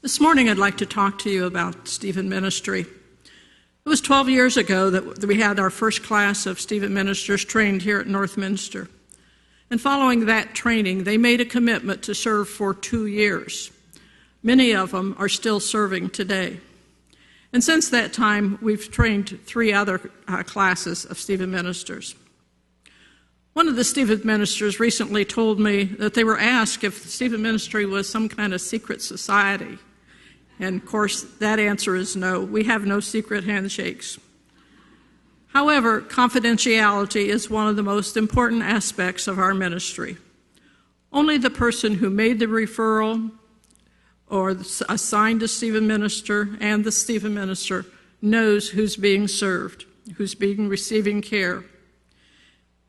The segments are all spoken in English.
This morning I'd like to talk to you about Stephen ministry. It was 12 years ago that we had our first class of Stephen ministers trained here at Northminster. And following that training, they made a commitment to serve for 2 years. Many of them are still serving today. And since that time, we've trained 3 other classes of Stephen ministers. One of the Stephen ministers recently told me that they were asked if the Stephen ministry was some kind of secret society. And of course, that answer is no. We have no secret handshakes. However, confidentiality is one of the most important aspects of our ministry. Only the person who made the referral or assigned a Stephen minister and the Stephen minister knows who's being served, who's receiving care.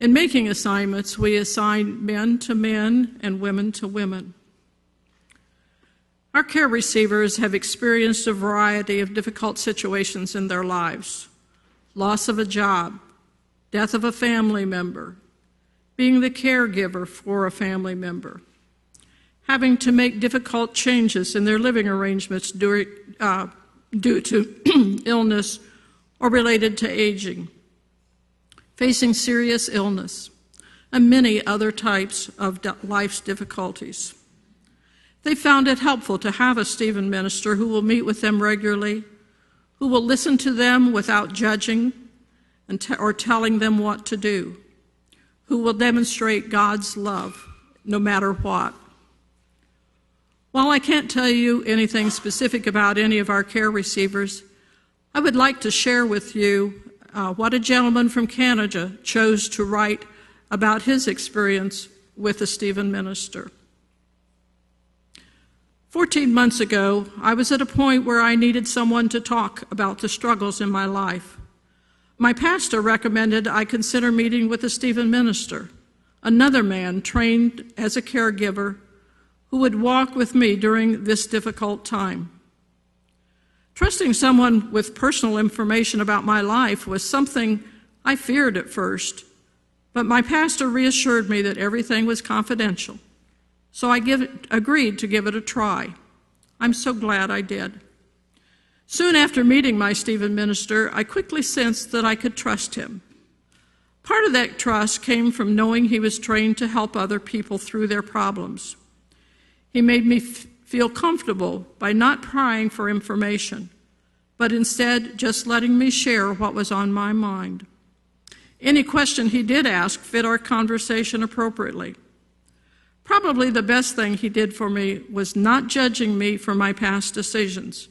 In making assignments, we assign men to men and women to women. Our care receivers have experienced a variety of difficult situations in their lives: loss of a job, death of a family member, being the caregiver for a family member, having to make difficult changes in their living arrangements due to illness or related to aging, facing serious illness, and many other types of life's difficulties. They found it helpful to have a Stephen minister who will meet with them regularly, who will listen to them without judging or telling them what to do, who will demonstrate God's love no matter what. While I can't tell you anything specific about any of our care receivers, I would like to share with you what a gentleman from Canada chose to write about his experience with a Stephen minister. 14 months ago, I was at a point where I needed someone to talk about the struggles in my life. My pastor recommended I consider meeting with a Stephen minister, another man trained as a caregiver who would walk with me during this difficult time. Trusting someone with personal information about my life was something I feared at first, but my pastor reassured me that everything was confidential, so I agreed to give it a try. I'm so glad I did. Soon after meeting my Stephen minister, I quickly sensed that I could trust him. Part of that trust came from knowing he was trained to help other people through their problems. He made me feel comfortable by not prying for information, but instead just letting me share what was on my mind. Any question he did ask fit our conversation appropriately. Probably the best thing he did for me was not judging me for my past decisions.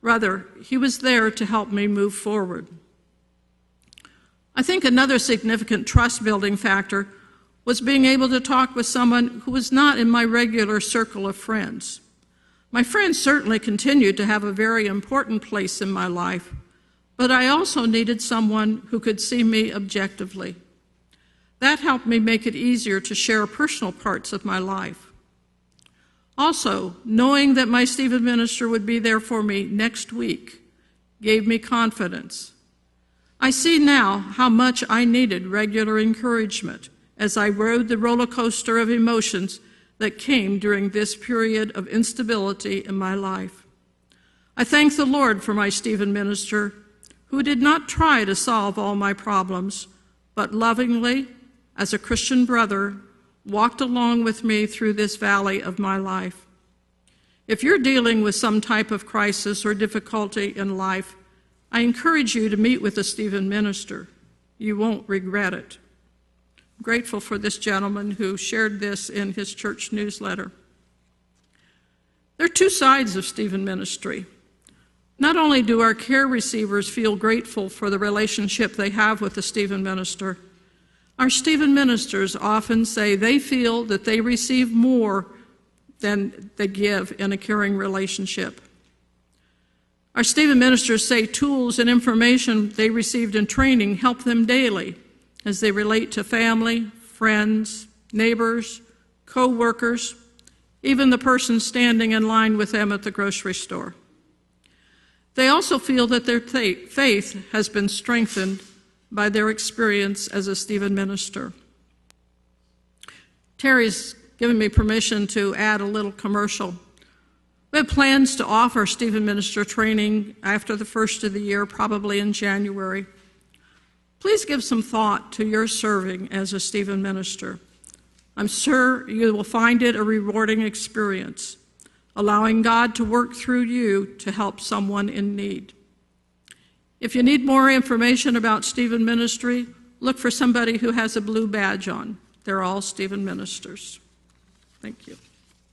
Rather, he was there to help me move forward. I think another significant trust-building factor was being able to talk with someone who was not in my regular circle of friends. My friends certainly continued to have a very important place in my life, but I also needed someone who could see me objectively. That helped me make it easier to share personal parts of my life. Also, knowing that my Stephen minister would be there for me next week gave me confidence. I see now how much I needed regular encouragement as I rode the roller coaster of emotions that came during this period of instability in my life. I thank the Lord for my Stephen minister, who did not try to solve all my problems, but lovingly, as a Christian brother, walked along with me through this valley of my life. If you're dealing with some type of crisis or difficulty in life, I encourage you to meet with a Stephen minister. You won't regret it. I'm grateful for this gentleman who shared this in his church newsletter. There are 2 sides of Stephen ministry. Not only do our care receivers feel grateful for the relationship they have with the Stephen minister, our Stephen ministers often say they feel that they receive more than they give in a caring relationship. Our Stephen ministers say tools and information they received in training help them daily as they relate to family, friends, neighbors, co-workers, even the person standing in line with them at the grocery store. They also feel that their faith has been strengthened by their experience as a Stephen minister. Terry's given me permission to add a little commercial. We have plans to offer Stephen Minister training after the first of the year, probably in January. Please give some thought to your serving as a Stephen Minister. I'm sure you will find it a rewarding experience, allowing God to work through you to help someone in need. If you need more information about Stephen Ministry, look for somebody who has a blue badge on. They're all Stephen Ministers. Thank you.